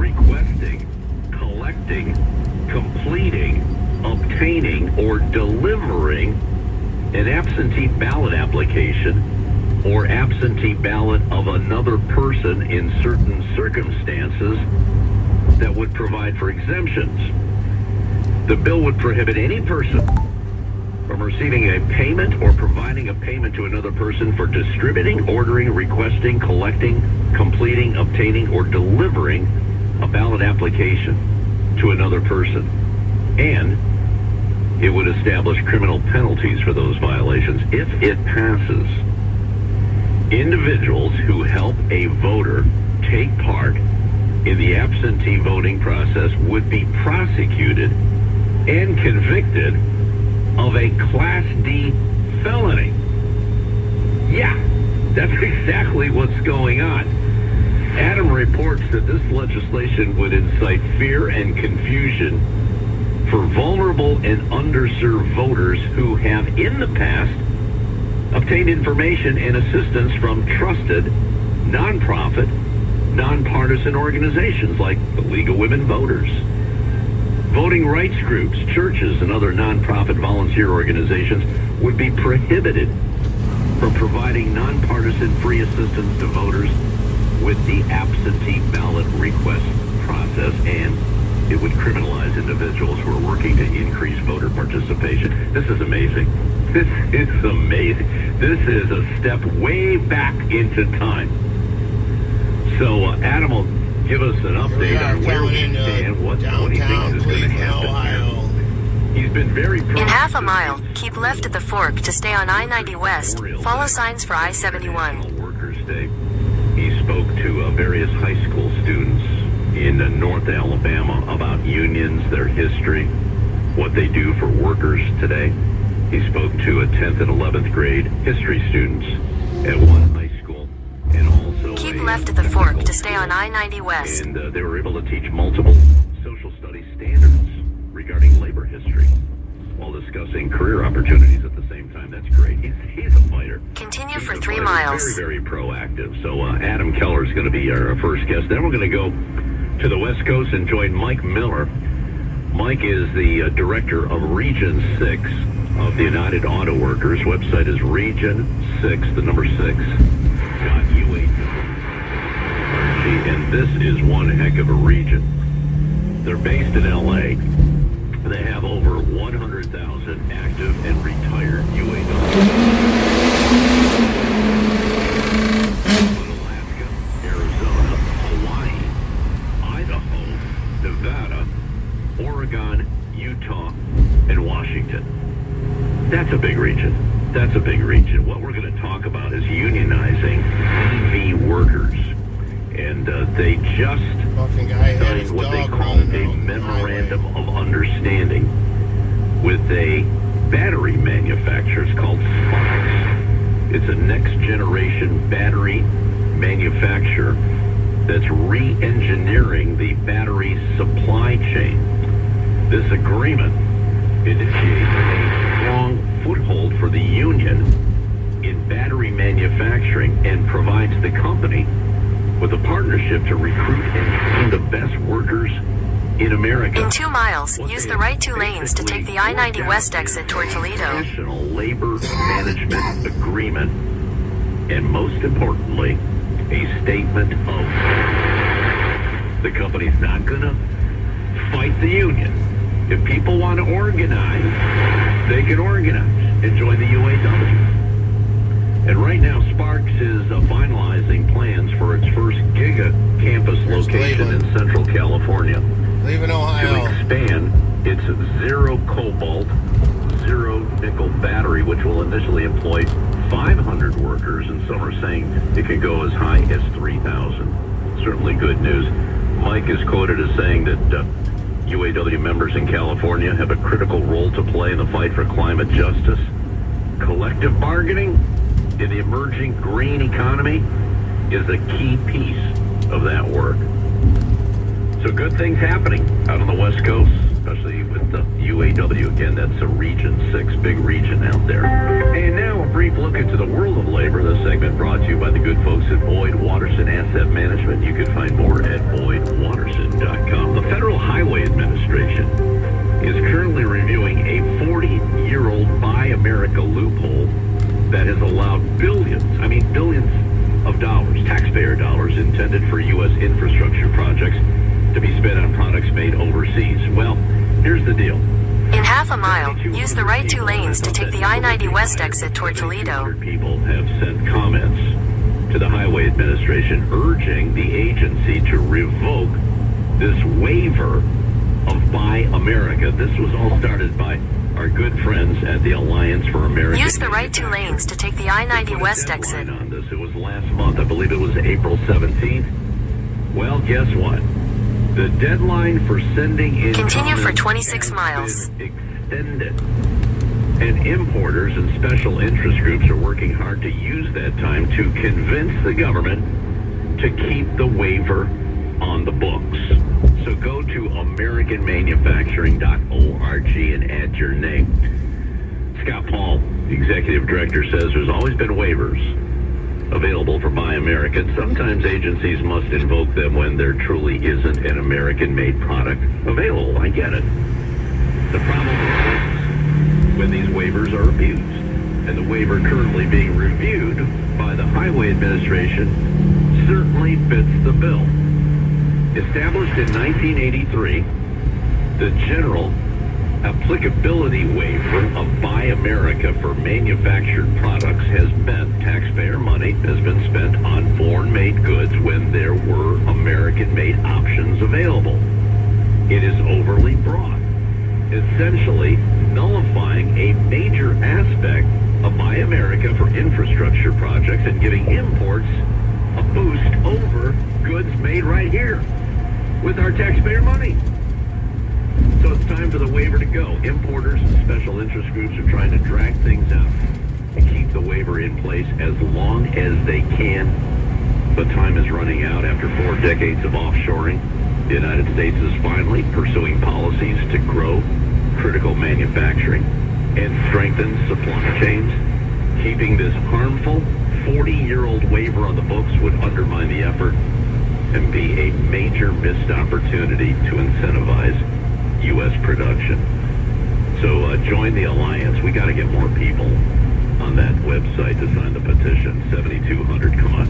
requesting, collecting, completing, obtaining, or delivering an absentee ballot application or absentee ballot of another person in certain circumstances that would provide for exemptions. The bill would prohibit any person from receiving a payment or providing a payment to another person for distributing, ordering, requesting, collecting, completing, obtaining, or delivering a ballot application to another person. And it would establish criminal penalties for those violations if it passes. Individuals who help a voter take part in the absentee voting process would be prosecuted and convicted of a Class D felony. Yeah, that's exactly what's going on. Adam reports that this legislation would incite fear and confusion for vulnerable and underserved voters who have in the past obtained information and assistance from trusted, nonprofit, nonpartisan organizations like the League of Women Voters. Voting rights groups, churches, and other nonprofit volunteer organizations would be prohibited from providing nonpartisan free assistance to voters with the absentee ballot request process, and it would criminalize individuals who are working to increase voter participation. This is amazing. This is amazing. This is a step way back into time. So Adam will give us an update on where we stand, what he thinks is going to happen. Ohio. He's been very proactive. In half a mile, keep left at the fork to stay on I-90 West. Follow signs for I-71. Workers' Day. He spoke to various high school students in North Alabama about unions, their history, what they do for workers today. He spoke to a 10th and 11th grade history students at one high school, and also Keep left at the fork to stay on I-90 West. And they were able to teach multiple social studies standards regarding labor history while discussing career opportunities at the same time. That's great. He's a fighter. Continue He's for a 3 fighter. miles. Very, very proactive. So Adam Keller is going to be our first guest. Then we're going to go to the West Coast and join Mike Miller. Mike is the director of Region 6 of the United Auto Workers. Website is Region 6, the number 6.UA. And this is one heck of a region. They're based in L.A. They have over 100,000 active and retired UAW. Alaska, Arizona, Hawaii, Idaho, Nevada, Oregon, Utah, and Washington. That's a big region. That's a big region. What we're going to talk about is unionizing EV workers. And they just signed what they call a memorandum of understanding with a battery manufacturer. It's called Sparks. It's a next-generation battery manufacturer that's re-engineering the battery supply chain. This agreement initiates a strong foothold for the union in battery manufacturing and provides the company with a partnership to recruit and train the best workers in America. In 2 miles, use the right 2 lanes to take the I-90 West exit toward Toledo. National Labor Management Agreement, and most importantly, a statement of the company's not going to fight the union. If people want to organize, they can organize and join the UAW. And right now, Sparks is finalizing plans for its first Giga campus location in Central California. Leaving Ohio. To expand its zero cobalt, zero nickel battery, which will initially employ 500 workers, and some are saying it could go as high as 3,000. Certainly good news. Mike is quoted as saying that UAW members in California have a critical role to play in the fight for climate justice. Collective bargaining in the emerging green economy is a key piece of that work. So good things happening out on the West Coast, especially with the UAW. Again, that's a Region 6, big region out there. And now a brief look into the world of labor. This segment brought to you by the good folks at Boyd Watterson Asset Management. You can find more at boydwatterson.com. projects to be spent on products made overseas. Well, here's the deal. In half a mile, use the right 2 lanes to take the I-90 West exit toward Toledo. People have sent comments to the Highway Administration urging the agency to revoke this waiver of Buy America. This was all started by our good friends at the Alliance for American. Use the right 2 lanes to take the I-90 West exit. On this. It was last month. I believe it was April 17th. Well, guess what? The deadline for sending in continue for 26 miles. Extended. And importers and special interest groups are working hard to use that time to convince the government to keep the waiver on the books. So go to AmericanManufacturing.org and add your name. Scott Paul, the executive director, says there's always been waivers available for Buy America. Sometimes agencies must invoke them when there truly isn't an American-made product available. I get it. The problem is when these waivers are abused. And the waiver currently being reviewed by the Highway Administration certainly fits the bill. Established in 1983, the general applicability waiver of Buy America for manufactured products has meant taxpayer money has been spent on foreign-made goods when there were American-made options available. It is overly broad, essentially nullifying a major aspect of Buy America for infrastructure projects and giving imports a boost over goods made right here with our taxpayer money. So it's time for the waiver to go. Importers and special interest groups are trying to drag things out and keep the waiver in place as long as they can. But time is running out after 4 decades of offshoring. The United States is finally pursuing policies to grow critical manufacturing and strengthen supply chains. Keeping this harmful 40-year-old waiver on the books would undermine the effort and be a major missed opportunity to incentivize U.S. production. So join the Alliance. We got to get more people on that website to sign the petition. 7,200, come on.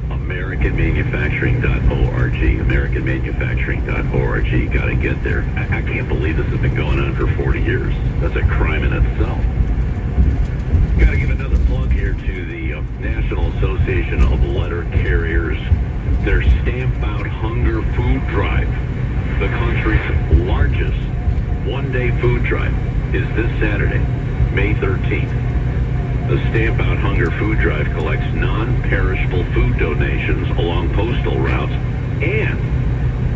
AmericanManufacturing.org. AmericanManufacturing.org. Got to get there. I can't believe this has been going on for 40 years. That's a crime in itself. Got to give another plug here to the National Association of Letter Carriers. Their Stamp Out Hunger Food Drive, the country's largest one-day food drive, is this Saturday, May 13th. The Stamp Out Hunger Food Drive collects non-perishable food donations along postal routes and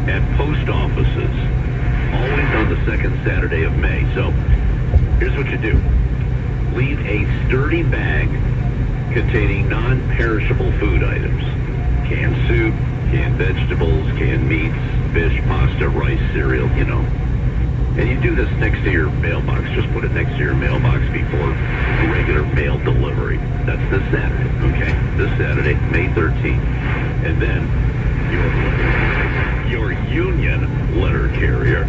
at post offices, always on the second Saturday of May. So here's what you do. Leave a sturdy bag containing non-perishable food items. Canned soup, canned vegetables, canned meats, fish, pasta, rice, cereal, you know. And you do this next to your mailbox. Just put it next to your mailbox before regular mail delivery. That's this Saturday, okay? This Saturday, May 13th. And then your union letter carrier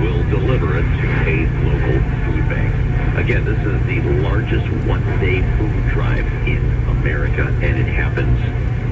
will deliver it to a local food bank. Again, this is the largest one-day food drive in America, and it happens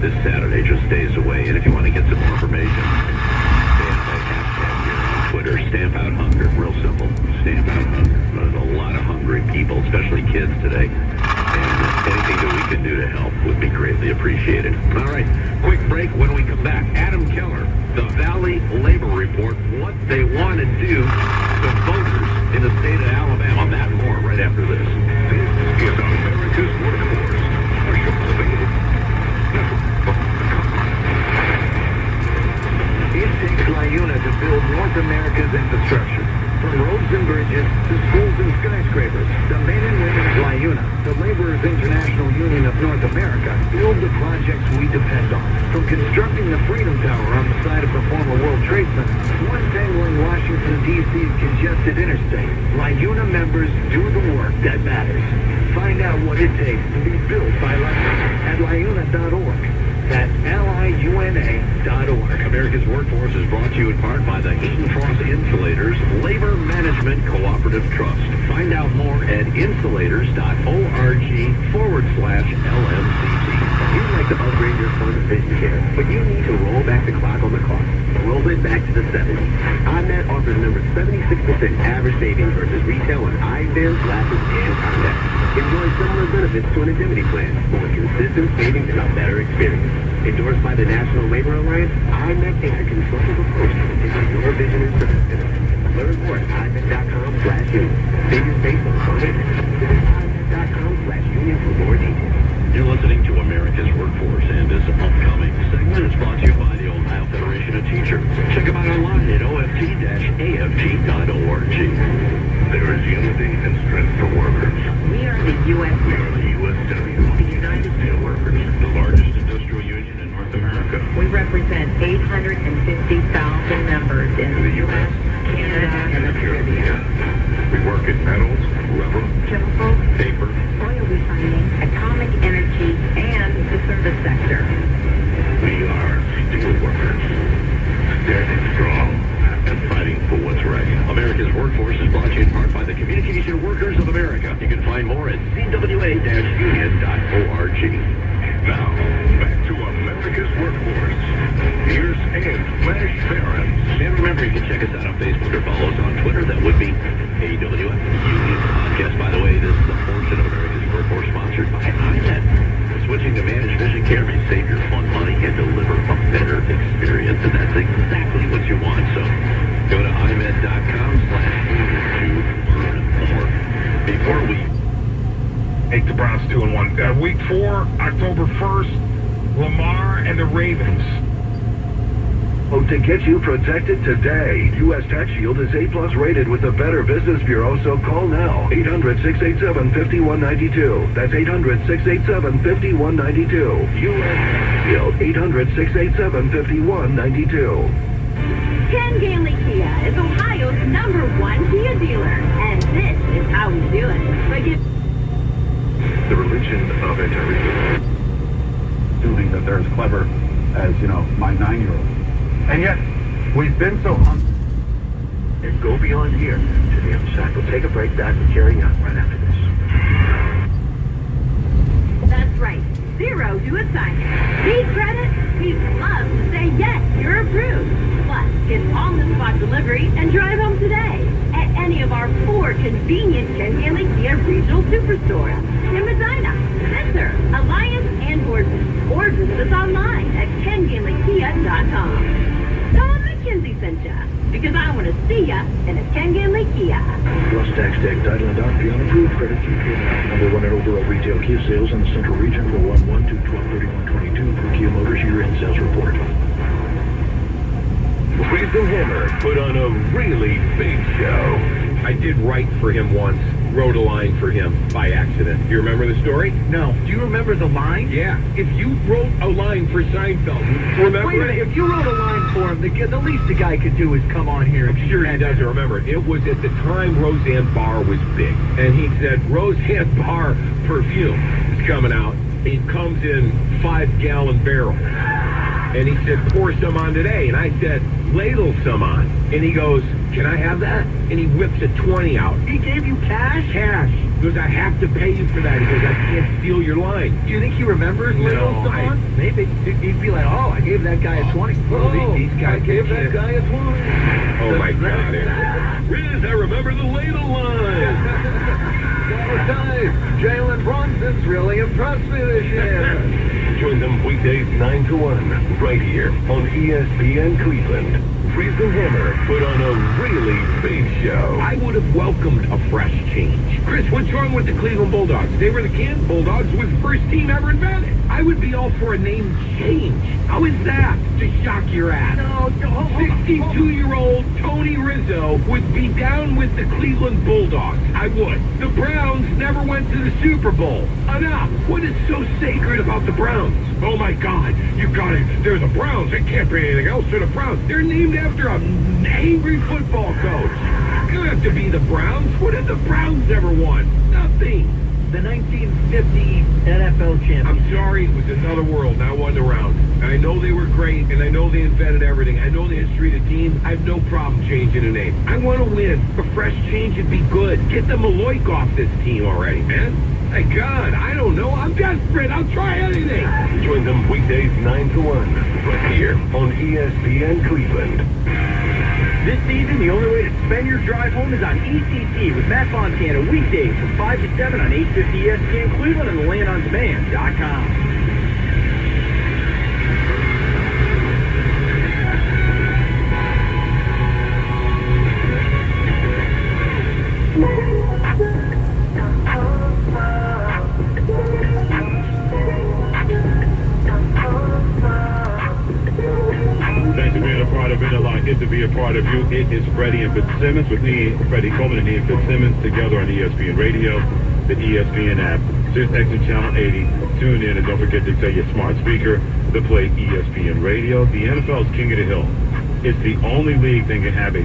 this Saturday, just days away. And if you want to get some more information, stay on that hashtag here on Twitter, Stamp Out Hunger. Real simple, Stamp Out Hunger. There's a lot of hungry people, especially kids today. And anything that we can do to help would be greatly appreciated. All right, quick break. When we come back, Adam Keller, the Valley Labor Report, what they want to do to voters in the state of Alabama. That and more right after this. This is America's Workforce. Are you available? It takes LIUNA to build North America's infrastructure. From roads and bridges to schools and skyscrapers, the men and women of LIUNA, the Laborers International Union of North America, build the projects we depend on. From constructing the Freedom Tower on the site of the former World Trade Center, to untangling Washington, D.C.'s congested interstate, LIUNA members do the work that matters. Find out what it takes to be built by LIUNA at LIUNA.org. That's LIUNA.org. America's Workforce is brought to you in part by the Eaton Frost Insulators Labor Management Cooperative Trust. Find out more at insulators.org/LMCT. You'd like to upgrade your son's vision care, but you need to roll back the clock on the cost. to the 70s. iMat offers a number 76% average savings versus retail on eye exams, glasses, and contacts. Enjoy similar benefits to an indemnity plan for consistent savings and a better experience. Endorsed by the National Labor Alliance, iMat takes a consultative approach to protecting your vision and service benefits. Learn more at iMat.com/union. Figures based on funding. Visit iMat.com/union for more details. You're listening to America's Workforce, and this upcoming segment is brought to you by the Ohio Federation of Teachers. Check them out online at oft-aft.org. There is unity and strength for workers. We are the U.S. We are the USW, the United Steelworkers. the largest industrial union in North America. We represent 850,000 members in the U.S., Canada, and the Caribbean. We work in metals, rubber, Chemical, paper, oil refining, atomic energy, and the service sector. we are steel workers, standing strong and fighting for what's right. America's Workforce is brought to you in part by the Communication Workers of America. You can find more at cwa-union.org. Now, back to America's Workforce. Here's Ed Flash Barron. And remember, you can check us out on Facebook or follow us on Twitter. That would be AWF Union Podcast. By the way, this is a portion of America's Workforce sponsored by iMed. Switching to managed vision care may save your fun money and deliver a better experience, and that's exactly what you want. So go to imed.com/union to learn more. Before we Make the Browns 2-1. Week 4, October 1st, Lamar and the Ravens. Oh, to get you protected today. U.S. Tax Shield is A+ rated with the Better Business Bureau, so call now. 800-687-5192. That's 800-687-5192. U.S. Tax Shield. 800-687-5192. Ken Gailey Kia is Ohio's #1 Kia dealer, and this is how we do it. The religion of anti-racism. Assuming that they're as clever as, my 9-year-old. And yet, we've been so And go beyond here to the other side. We'll take a break. Back with Jerry Young right after this. That's right. Zero to assignment. Need credit? We'd love to say yes, you're approved. Plus, get on-the-spot delivery and drive home today at any of our 4 convenient Ken Gailey Kia regional superstores in Medina, Spencer, Alliance, and Gordon. Or visit us online at KenGaileyKia.com. Tell them Mackenzie sent ya, because I want to see ya in a Ken Gailey Kia. Plus tax tag title and down beyond approved credit through Kia now. #1 in overall retail Kia sales in the central region for 1/1 to 12/31/22 per Kia Motors year-end sales report. Freeze Hammer put on a really big show. I did write for him once, wrote a line for him by accident. You remember the story? No. Do you remember the line? Yeah. If you wrote a line for Seinfeld, remember? Wait a minute. If you wrote a line for him, the least the guy could do is come on here. I'm sure he doesn't remember it. It was at the time Roseanne Barr was big. And he said, Roseanne Barr perfume is coming out. It comes in 5-gallon barrels. And he said, pour some on today. And I said, ladle some on. And he goes, can I have that? And he whips a 20 out. He gave you cash? Cash. He goes, I have to pay you for that. He goes, I can't steal your line. Do you think he remembers ladle some on? Maybe. He'd be like, oh, I gave that guy a 20. These guys I gave that guy a 20. Oh, my God. Riz, I remember the ladle line. Jalen Brunson's really impressed me this year. Join them weekdays 9 to 1, right here on ESPN Cleveland. Freeze and Hammer put on a really big show. I would have welcomed a fresh change. Chris, what's wrong with the Cleveland Bulldogs? They were the Canton Bulldogs, was the first team ever invented. I would be all for a name change. How is that? To shock your ass. No, 62-year-old Tony Rizzo would be down with the Cleveland Bulldogs. I would. The Browns never went to the Super Bowl. Enough. What is so sacred about the Browns? Oh, my God. You got it. They're the Browns. It can't be anything else. They're the Browns. They're named after a angry football coach. You don't have to be the Browns. What have the Browns ever won? Nothing. The 1950 NFL champion. I'm sorry. It was another world. Now won the round. I know they were great, and I know they invented everything. I know the history of the team. I have no problem changing the name. I want to win. A fresh change would be good. Get the Maloik off this team already, man. My God, I don't know. I'm desperate. I'll try anything. Join them weekdays 9 to 1, right here on ESPN Cleveland. This season, the only way to spend your drive home is on ECT with Matt Fontana weekdays from 5 to 7 on 850 ESPN Cleveland and thelandondemand.com. Thanks for being a part of it. A lot good to be a part of you. It is Freddie and Fitzsimmons with me, Freddie Coleman and Ian Fitzsimmons, together on ESPN Radio, the ESPN app, SiriusXM Channel 80. Tune in and don't forget to tell your smart speaker to play ESPN Radio. The NFL's King of the Hill. It's the only league that can have a